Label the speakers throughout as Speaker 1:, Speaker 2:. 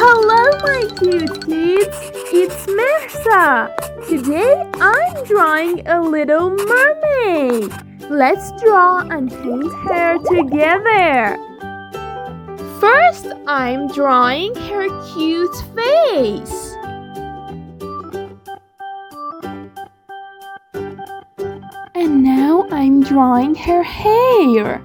Speaker 1: Hello, my cute kids! It's Mehrsa! Today I'm drawing a little mermaid. Let's draw and paint her together. First, I'm drawing her cute face. And now I'm drawing her hair.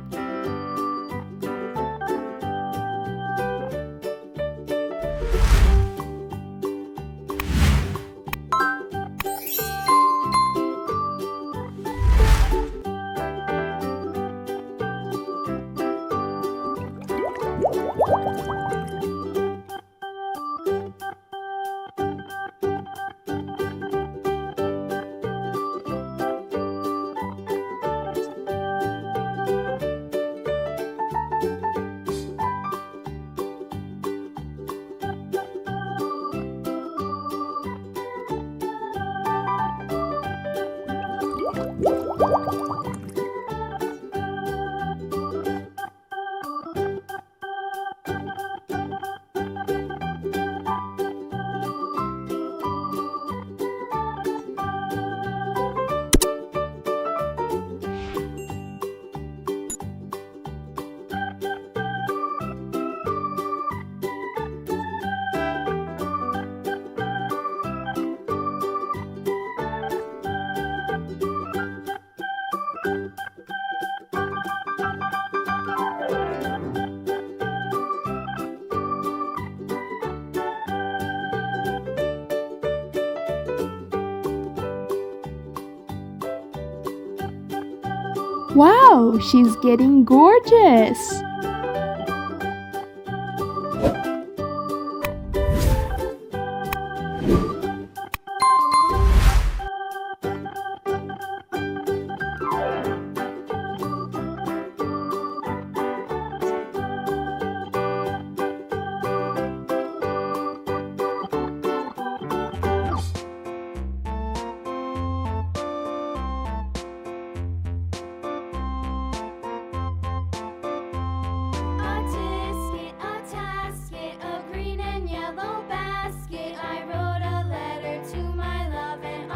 Speaker 1: Wow, she's getting gorgeous!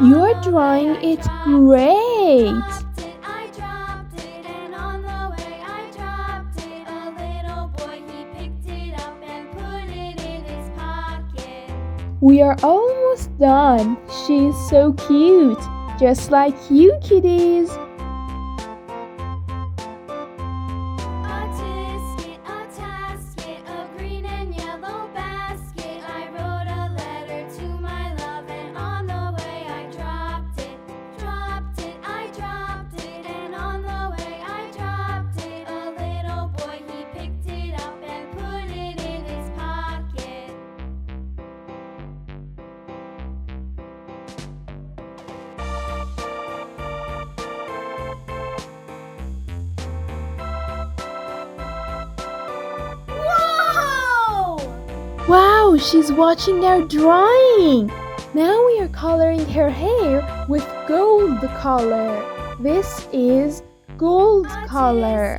Speaker 1: You're drawing it great! We are almost done. She's so cute, just like you, kitties. Wow, she's watching our drawing! Now we are coloring her hair with gold color. This is gold color.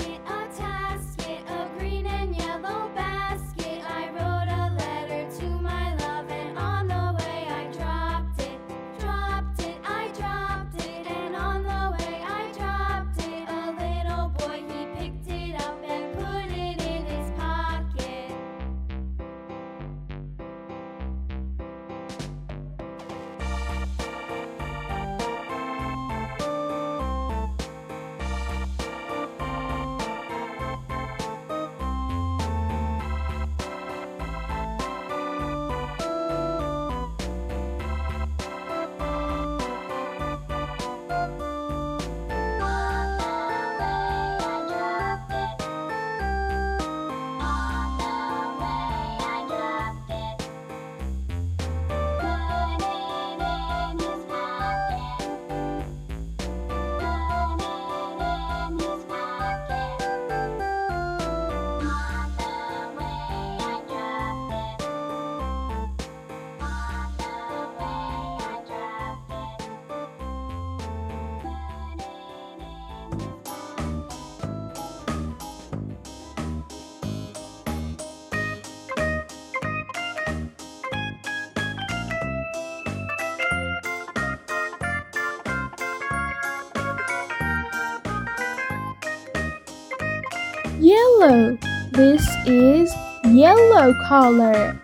Speaker 1: Yellow. This is yellow color.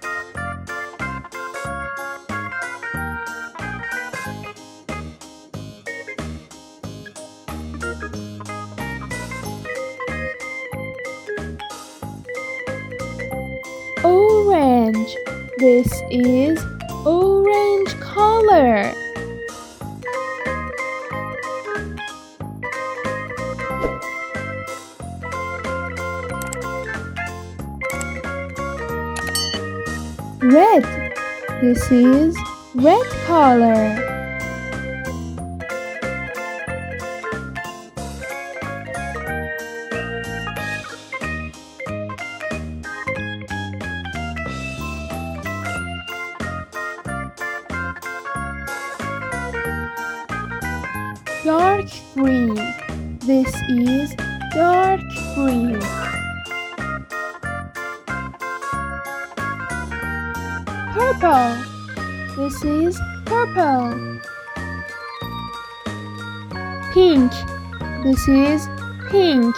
Speaker 1: Orange. This is orange color. Red. This is red color. Dark green. This is dark green. Purple. This is purple. Pink. This is pink.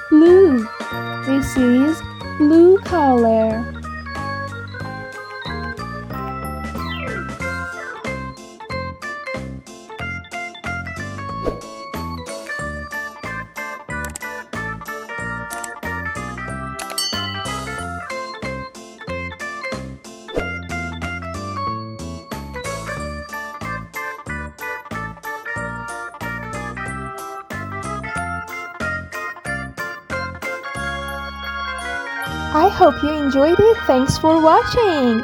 Speaker 1: Blue. This is blue color. I hope you enjoyed it. Thanks for watching.